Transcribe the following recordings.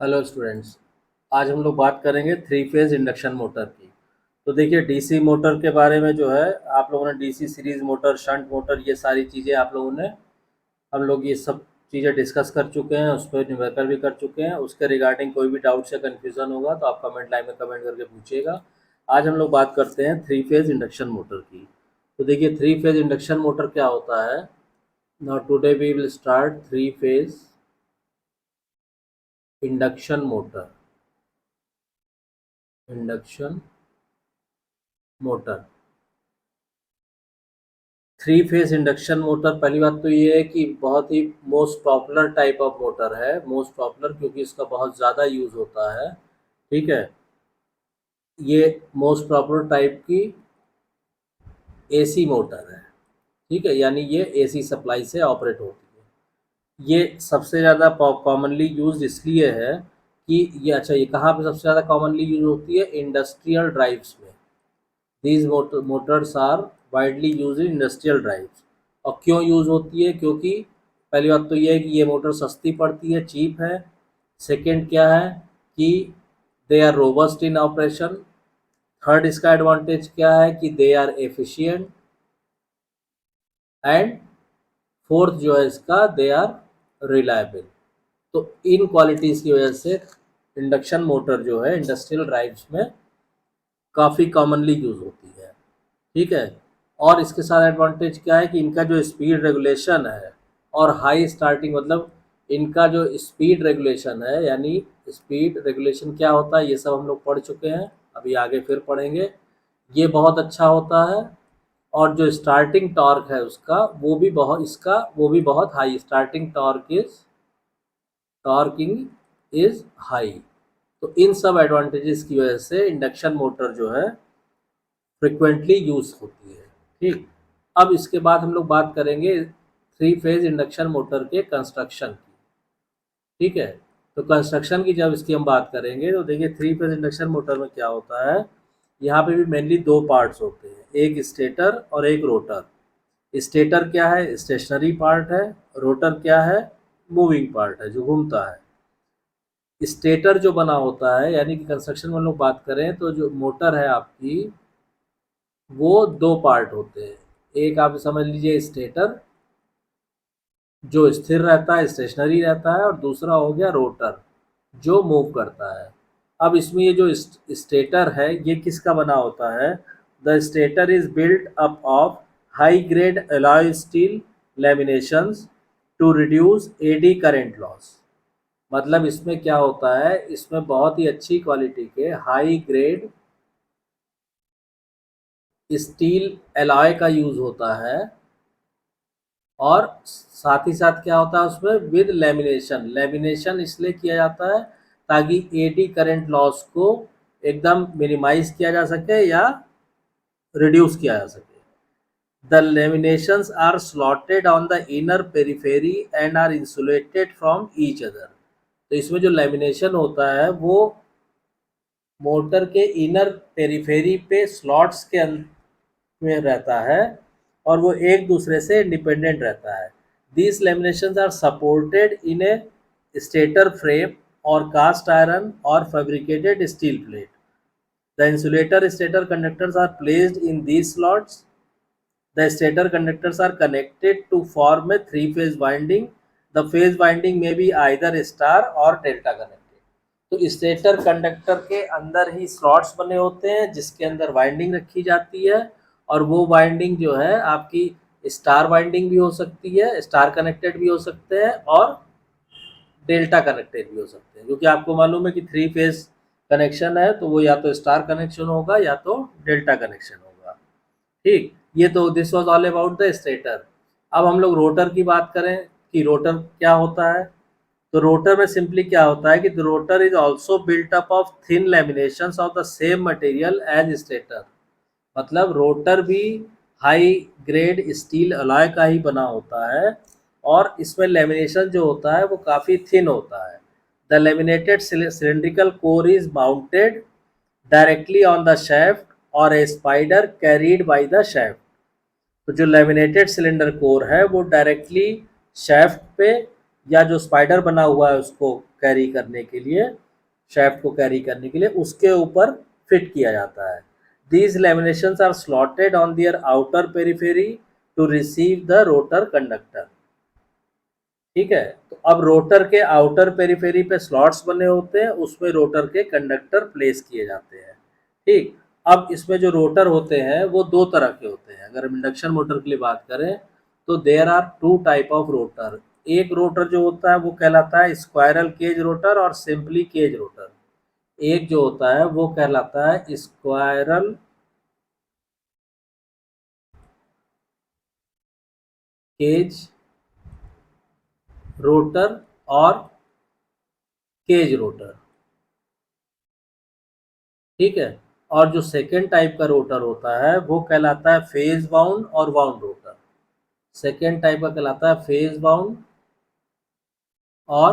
Hello students. आज हम लोग बात करेंगे थ्री फेज इंडक्शन मोटर की। तो देखिए, डीसी मोटर के बारे में जो है, आप लोगों ने DC series motor, shunt motor, ये सारी चीज़ें आप लोगों ने, हम लोग ये सब चीज़ें डिस्कस कर चुके हैं, उस पर न्यूमेरिकल भी कर चुके हैं। उसके रिगार्डिंग कोई भी डाउट या कन्फ्यूज़न होगा तो आप कमेंट लाइन में कमेंट करके पूछिएगा। आज हम लोग बात करते हैं थ्री फेज इंडक्शन मोटर की। तो देखिए, थ्री फेज इंडक्शन मोटर क्या होता है। Now today we will start three phase induction motor. Induction motor, three phase induction motor. पहली बात तो ये है कि बहुत ही most popular type of motor है। मोस्ट पॉपुलर क्योंकि इसका बहुत ज़्यादा यूज़ होता है। ठीक है, ये मोस्ट पॉपुलर टाइप की एसी मोटर है। ठीक है, यानी ये एसी सप्लाई से ऑपरेट होती है। ये सबसे ज़्यादा कॉमनली यूज इसलिए है कि ये, अच्छा, ये कहाँ पे सबसे ज़्यादा कॉमनली यूज होती है? इंडस्ट्रियल ड्राइव्स में। These motors are widely use in industrial drives. और क्यों यूज़ होती है? क्योंकि पहली बात तो ये है कि ये मोटर सस्ती पड़ती है, चीप है। सेकंड क्या है कि they are robust in operation. Third इसका एडवांटेज क्या है कि they are efficient. And fourth जो है इसका, दे आर रिलायबल। तो इन क्वालिटीज़ की वजह से इंडक्शन मोटर जो है इंडस्ट्रियल ड्राइव्स में काफ़ी कॉमनली यूज़ होती है। ठीक है, और इसके साथ एडवांटेज क्या है कि इनका जो स्पीड रेगुलेशन है और हाई स्टार्टिंग, मतलब इनका जो स्पीड रेगुलेशन है, यानी स्पीड रेगुलेशन क्या होता है ये सब हम लोग पढ़ चुके हैं, अभी आगे फिर पढ़ेंगे। ये बहुत अच्छा होता है। और जो स्टार्टिंग टॉर्क है उसका, वो भी बहुत high. Starting torquing is high. तो इन सब एडवांटेजेस की वजह से इंडक्शन मोटर जो है फ्रिक्वेंटली यूज होती है। ठीक, अब इसके बाद हम लोग बात करेंगे थ्री फेज इंडक्शन मोटर के कंस्ट्रक्शन की। ठीक है, तो कंस्ट्रक्शन की जब इसकी हम बात करेंगे तो देखिए, थ्री फेज इंडक्शन मोटर में क्या होता है। यहाँ पे भी मेनली दो पार्ट्स होते हैं, एक स्टेटर और एक रोटर। स्टेटर क्या है? स्टेशनरी पार्ट है। रोटर क्या है? मूविंग पार्ट है, जो घूमता है। स्टेटर जो बना होता है, यानी कि कंस्ट्रक्शन में हम लोग बात करें तो जो मोटर है आपकी, वो दो पार्ट होते हैं। एक आप समझ लीजिए स्टेटर, जो स्थिर रहता है, स्टेशनरी रहता है, और दूसरा हो गया रोटर, जो मूव करता है। अब इसमें ये जो स्टेटर है, ये किसका बना होता है? The stator is built up of high grade alloy steel laminations to reduce eddy current loss. मतलब इसमें क्या होता है, इसमें बहुत ही अच्छी क्वालिटी के हाई ग्रेड स्टील एलॉय का यूज़ होता है। और साथ ही साथ क्या होता है उसमें, विद लेमिनेशन। लेमिनेशन इसलिए किया जाता है ताकि एडी करंट लॉस को एकदम मिनिमाइज किया जा सके या रिड्यूस किया जा सके। The laminations are slotted on the inner periphery and are insulated from each other. तो इसमें जो लेमिनेशन होता है वो मोटर के इनर पेरिफेरी पे स्लॉट्स के में रहता है, और वो एक दूसरे से इंडिपेंडेंट रहता है। These laminations are supported in a stator frame और कास्ट आयरन और fabricated steel plate. The insulator stator conductors are placed in these slots. The stator conductors are connected to form a three-phase winding. The phase winding may be either star or delta connected. तो stator conductor के अंदर ही slots बने होते हैं जिसके अंदर winding रखी जाती है। और वो वाइंडिंग जो है आपकी स्टार वाइंडिंग भी हो सकती है, स्टार कनेक्टेड भी हो सकते हैं, और डेल्टा कनेक्टेड भी हो सकते हैं। क्योंकि आपको मालूम है कि थ्री फेज कनेक्शन है तो वो या तो स्टार कनेक्शन होगा या तो डेल्टा कनेक्शन होगा। ठीक, ये तो this was all about the stator. अब हम लोग रोटर की बात करें कि रोटर क्या होता है। तो रोटर में सिंपली क्या होता है कि the rotor is also built up of thin laminations of the same material as stator. मतलब रोटर भी हाई ग्रेड स्टील अलॉय का ही बना होता है, और इसमें लेमिनेशन जो होता है वो काफ़ी थिन होता है। The laminated cylindrical core is mounted directly on the shaft और a spider carried by the shaft। तो जो लेमिनेटेड सिलेंडर कोर है वो डायरेक्टली shaft पे, या जो स्पाइडर बना हुआ है उसको कैरी करने के लिए, शाफ्ट को कैरी करने के लिए उसके ऊपर फिट किया जाता है। These laminations are slotted on their outer periphery to receive the rotor conductor। ठीक है, तो अब रोटर के आउटर पेरिफेरी पे स्लॉट्स बने होते हैं, उसमें रोटर के कंडक्टर प्लेस किए जाते हैं। ठीक, अब इसमें जो रोटर होते हैं वो दो तरह के होते हैं। अगर हम इंडक्शन मोटर के लिए बात करें तो there are two type of rotor. एक रोटर जो होता है वो कहलाता है स्क्वायरल केज रोटर और सिंपली केज रोटर। एक जो होता है वो कहलाता है स्क्वायरल केज रोटर और केज रोटर। ठीक है, और जो सेकेंड टाइप का रोटर होता है वो कहलाता है फेज बाउंड और वाउंड रोटर। सेकेंड टाइप का कहलाता है फेज बाउंड और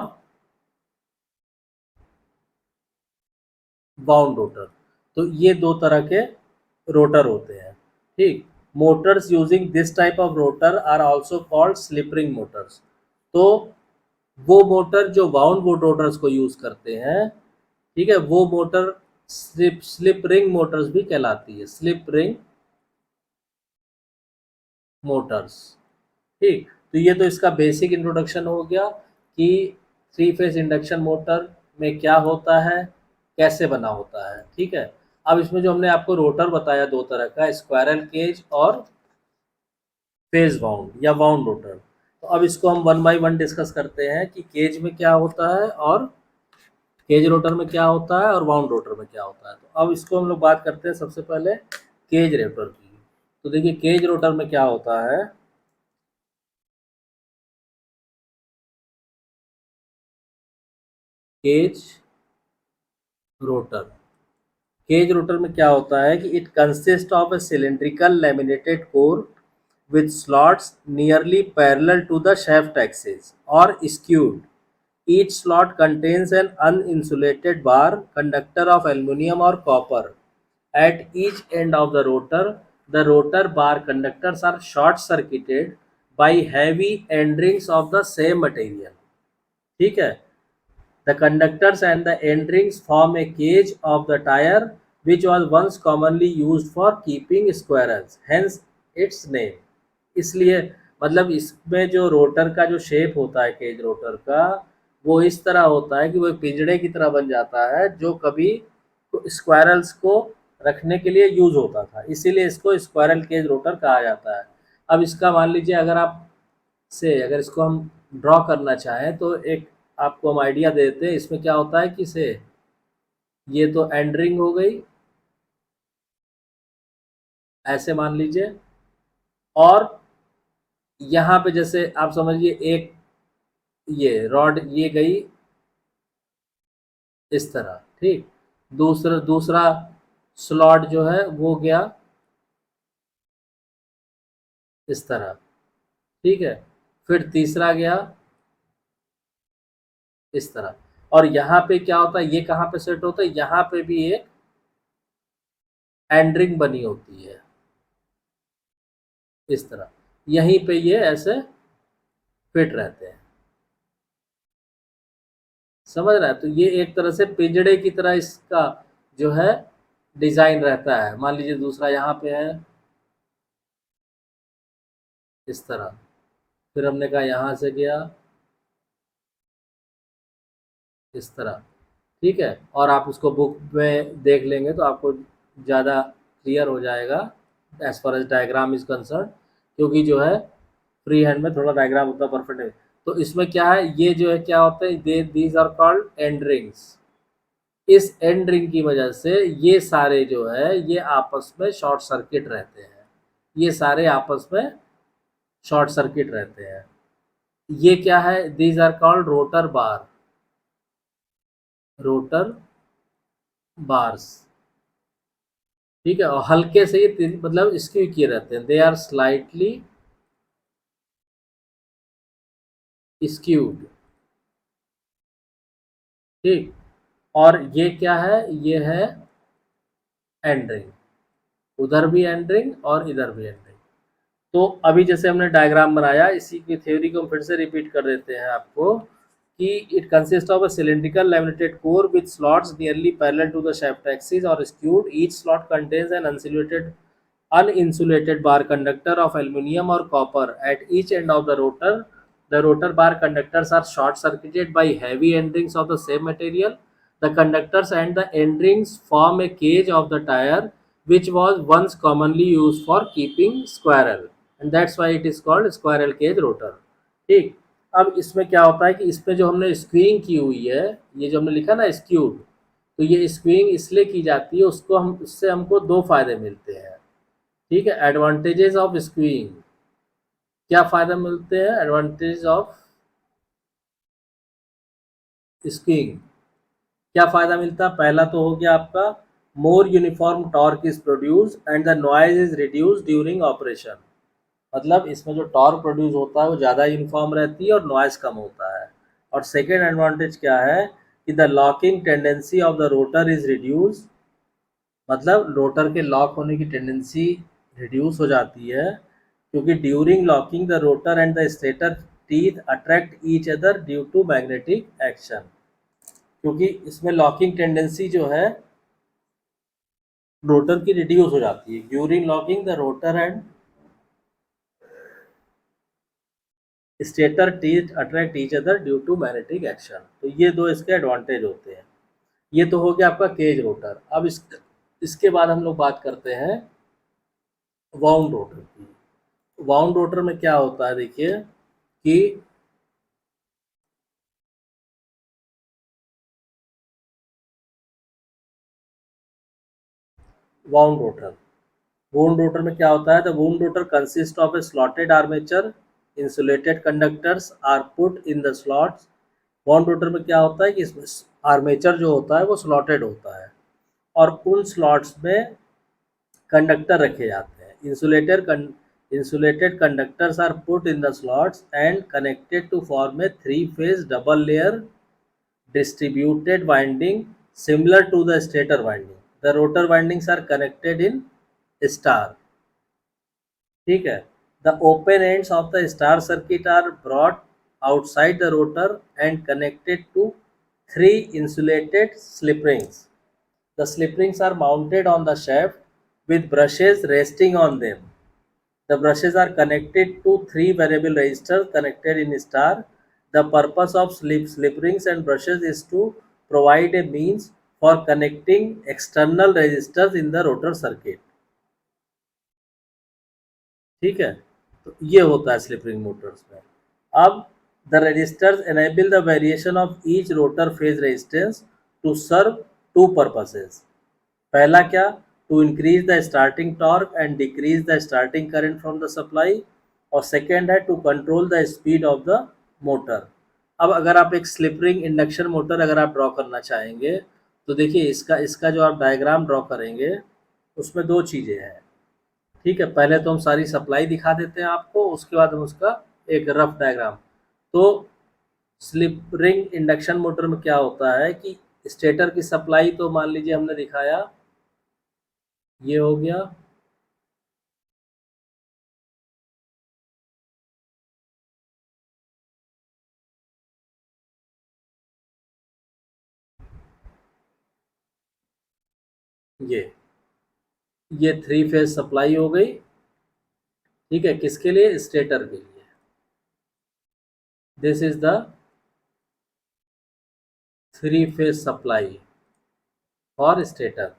बाउंड रोटर। तो ये दो तरह के रोटर होते हैं। ठीक, motors using this type of rotor are also called slip ring motors. तो वो मोटर जो वाउंड रोटर्स को यूज करते हैं, ठीक है, वो मोटर स्लिप रिंग मोटर्स भी कहलाती है, स्लिप रिंग मोटर्स। ठीक, तो ये तो इसका बेसिक इंट्रोडक्शन हो गया कि थ्री फेज इंडक्शन मोटर में क्या होता है, कैसे बना होता है। ठीक है, अब इसमें जो हमने आपको रोटर बताया दो तरह का, स्क्वायरल केज और फेज बाउंड या बाउंड रोटर। तो अब इसको हम वन बाय वन डिस्कस करते हैं कि केज में क्या होता है और केज रोटर में क्या होता है और बाउंड रोटर में क्या होता है। तो अब इसको हम लोग बात करते हैं सबसे पहले केज रोटर की। तो देखिए केज रोटर में क्या होता है, केज रोटर। केज रोटर में क्या होता है कि it consist of A cylindrical laminated core with slots nearly parallel to the shaft axis or skewed. Each slot contains an uninsulated bar conductor of aluminum or copper. At each end of the rotor bar conductors are short circuited by heavy end rings of the same material. ठीक है, the conductors and the end rings form a cage of the tire which was once commonly used for keeping squirrels, hence its name। इसलिए मतलब इसमें जो rotor का जो shape होता है केज रोटर का, वो इस तरह होता है कि वो पिंजड़े की तरह बन जाता है जो कभी स्क्वायरल्स को रखने के लिए यूज होता था, इसीलिए इसको स्क्वायरल केज रोटर कहा जाता है। अब इसका मान लीजिए अगर इसको हम ड्रॉ करना चाहें तो एक आपको हम आइडिया देते हैं। इसमें क्या होता है कि से ये तो एंड रिंग हो गई, ऐसे मान लीजिए, और यहाँ पे जैसे आप समझिए एक ये रॉड ये गई इस तरह। ठीक, दूसरा दूसरा स्लॉट जो है वो गया इस तरह। ठीक है, फिर तीसरा गया इस तरह, और यहाँ पे क्या होता है, ये कहाँ पे सेट होता है, यहाँ पे भी एक एंड रिंग बनी होती है इस तरह, यहीं पे ये ऐसे फिट रहते हैं। समझ रहा है, तो ये एक तरह से पिंजड़े की तरह इसका जो है डिजाइन रहता है। मान लीजिए दूसरा यहाँ पे है इस तरह, फिर हमने कहा यहाँ से गया इस तरह। ठीक है, और आप उसको बुक में देख लेंगे तो आपको ज़्यादा क्लियर हो जाएगा as far as diagram is concern, क्योंकि जो है फ्री हैंड में थोड़ा डायग्राम उतना परफेक्ट है। तो इसमें क्या है, ये जो है क्या होता है, these are called end rings. इस एंड रिंग की वजह से ये सारे जो है ये आपस में शॉर्ट सर्किट रहते हैं, ये सारे आपस में शॉर्ट सर्किट रहते हैं। ये क्या है, these are called rotor bar, rotor bars. ठीक है, और हल्के से ये मतलब स्क्यू किए रहते हैं, दे आर स्लाइटली स्क्यूड। ठीक, और ये क्या है, ये है एंड रिंग, उधर भी एंड रिंग और इधर भी एंड रिंग। तो अभी जैसे हमने डायग्राम बनाया, इसी की थ्योरी को हम फिर से रिपीट कर देते हैं आपको कि it consist of a cylindrical laminated core with slots nearly parallel to the shaft axis or skewed. Each slot contains an uninsulated bar conductor of aluminum or copper at each end of the rotor. The rotor bar conductors are short circuited by heavy end rings of the same material. The conductors and the end rings form a cage of the tire, which was once commonly used for keeping squirrel, and that's why it is called squirrel cage rotor. ठीक। अब इसमें क्या होता है कि इसमें जो हमने स्क्रीइंग की हुई है, ये जो हमने लिखा ना स्क्यूड, तो ये स्क्रीइंग इसलिए की जाती है, उसको हम उससे हमको दो फायदे मिलते हैं। ठीक है, एडवांटेजेस ऑफ स्क्रीइंग, क्या फायदा मिलते हैं एडवांटेज ऑफ स्क्रीइंग, क्या फ़ायदा मिलता है? पहला तो हो गया आपका, more uniform torque is produce and the noise is reduce during operation. मतलब इसमें जो टॉर्क प्रोड्यूस होता है वो ज़्यादा यूनिफॉर्म रहती है और नॉइज कम होता है। और सेकेंड एडवांटेज क्या है कि the locking tendency of the rotor is reduce, मतलब रोटर के लॉक होने की टेंडेंसी रिड्यूस हो जाती है, क्योंकि during locking the rotor and the stator teeth attract each other due to magnetic action. क्योंकि इसमें लॉकिंग टेंडेंसी जो है रोटर की रिड्यूस हो जाती है, during locking the rotor and stator teeth attract each other due to magnetic action. तो ये दो इसके एडवांटेज होते हैं। ये तो हो गया आपका केज रोटर। अब इसके बाद हम लोग बात करते हैं वाउंड रोटर की। वाउंड रोटर में क्या होता है, देखिए कि वाउंड रोटर, वूंड रोटर में क्या होता है, the wound rotor consist of a slotted armature, insulated conductors are put in the slots. Wound rotor में क्या होता है कि इसमें आर्मेचर जो होता है वो स्लॉटेड होता है और उन स्लॉट्स में कंडक्टर रखे जाते हैं। Insulated conductors are put in the slots and connected to form a three phase double layer distributed winding similar to the stator winding. The rotor windings are connected in star. ठीक है, the open ends of the star circuit are brought outside the rotor and connected to three insulated slip rings. The slip rings are mounted on the shaft with brushes resting on them. The brushes are connected to three variable resistors connected in star. The purpose of slip rings and brushes is to provide a means for connecting external resistors in the rotor circuit. ठीक है, तो ये होता है slip ring motors में। अब the resistors enable the variation of each rotor phase resistance to serve two purposes. पहला क्या, to increase the starting torque and decrease the starting current from the supply, और सेकेंड है to control the speed of the motor. अब अगर आप एक slip ring induction motor अगर आप ड्रॉ करना चाहेंगे, तो देखिए इसका इसका जो आप डायग्राम ड्रॉ करेंगे उसमें दो चीज़ें हैं। ठीक है, पहले तो हम सारी सप्लाई दिखा देते हैं आपको, उसके बाद हम उसका एक रफ डायग्राम। तो स्लिप रिंग इंडक्शन मोटर में क्या होता है कि स्टेटर की सप्लाई तो मान लीजिए हमने दिखाया, ये हो गया, ये थ्री फेज सप्लाई हो गई। ठीक है, किसके लिए, स्टेटर के लिए। This is the three phase supply for stator.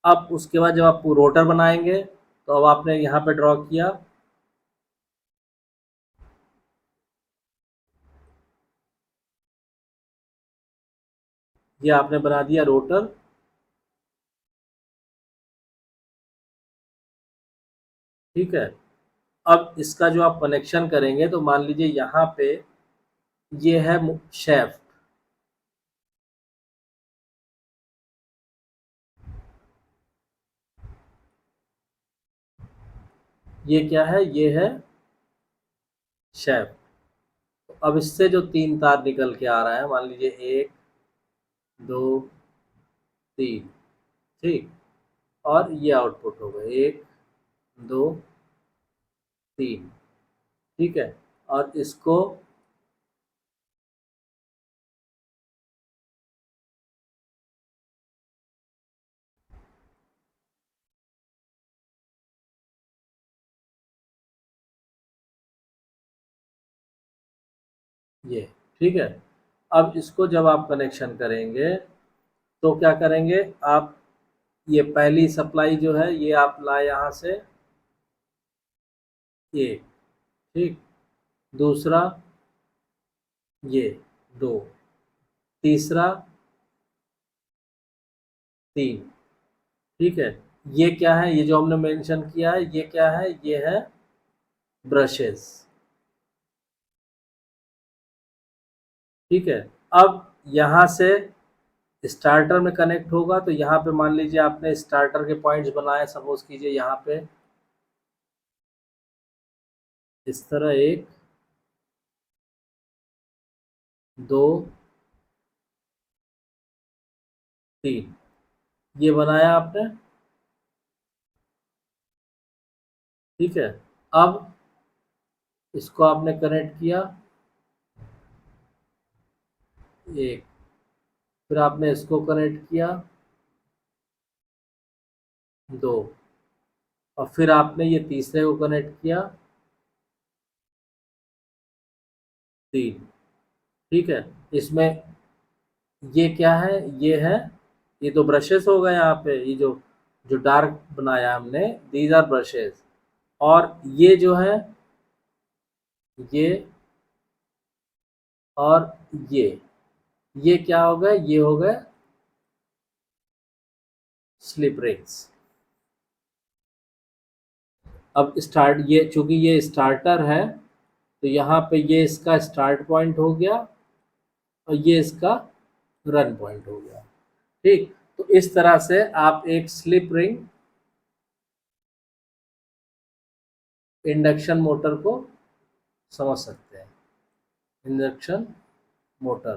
अब उसके बाद जब आप रोटर बनाएंगे, तो अब आपने यहाँ पे ड्रॉ किया, ये आपने बना दिया रोटर। ठीक है, अब इसका जो आप कनेक्शन करेंगे, तो मान लीजिए यहाँ पे ये है शेफ्ट, ये क्या है, ये है शेफ्ट। अब इससे जो तीन तार निकल के आ रहा है, मान लीजिए एक, दो, तीन। ठीक, और ये आउटपुट हो गए एक, दो, तीन। ठीक है, और इसको ये, ठीक है। अब इसको जब आप कनेक्शन करेंगे तो क्या करेंगे आप, ये पहली सप्लाई जो है ये आप लाए यहाँ से, ये, ठीक, दूसरा ये, दो, तीसरा तीन, ठीक है। ये क्या है, ये जो हमने मेंशन किया है ये क्या है, ये है ब्रशेस, ठीक है। अब यहाँ से स्टार्टर में कनेक्ट होगा तो यहाँ पे मान लीजिए आपने स्टार्टर के पॉइंट्स बनाए, सपोज कीजिए यहाँ पे इस तरह, एक, दो, तीन, ये बनाया आपने, ठीक है। अब इसको आपने कनेक्ट किया, एक, फिर आपने इसको कनेक्ट किया, दो, और फिर आपने ये तीसरे को कनेक्ट किया, तीन, ठीक है। इसमें ये क्या है, ये है, ये तो ब्रशेस हो गए यहाँ पे, ये जो जो डार्क बनाया हमने, दीज आर ब्रशेस। और ये जो है, ये और ये क्या हो गए, ये हो गए स्लिप रिंग्स। अब स्टार्ट, ये चूंकि ये स्टार्टर है तो यहाँ पे ये इसका स्टार्ट पॉइंट हो गया और ये इसका रन पॉइंट हो गया, ठीक। तो इस तरह से आप एक स्लिप रिंग इंडक्शन मोटर को समझ सकते हैं, इंडक्शन मोटर।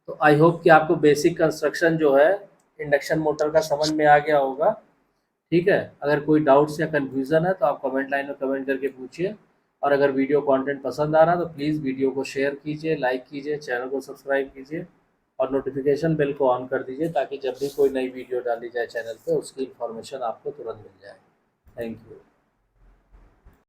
तो आई होप कि आपको बेसिक कंस्ट्रक्शन जो है इंडक्शन मोटर का समझ में आ गया होगा, ठीक है। अगर कोई डाउट्स या कन्फ्यूज़न है तो आप कमेंट लाइन में कमेंट करके पूछिए, और अगर वीडियो कंटेंट पसंद आ रहा है तो प्लीज़ वीडियो को शेयर कीजिए, लाइक कीजिए, चैनल को सब्सक्राइब कीजिए और नोटिफिकेशन बेल को ऑन कर दीजिए ताकि जब भी कोई नई वीडियो डाली जाए चैनल पे उसकी इन्फॉर्मेशन आपको तुरंत मिल जाए। Thank you.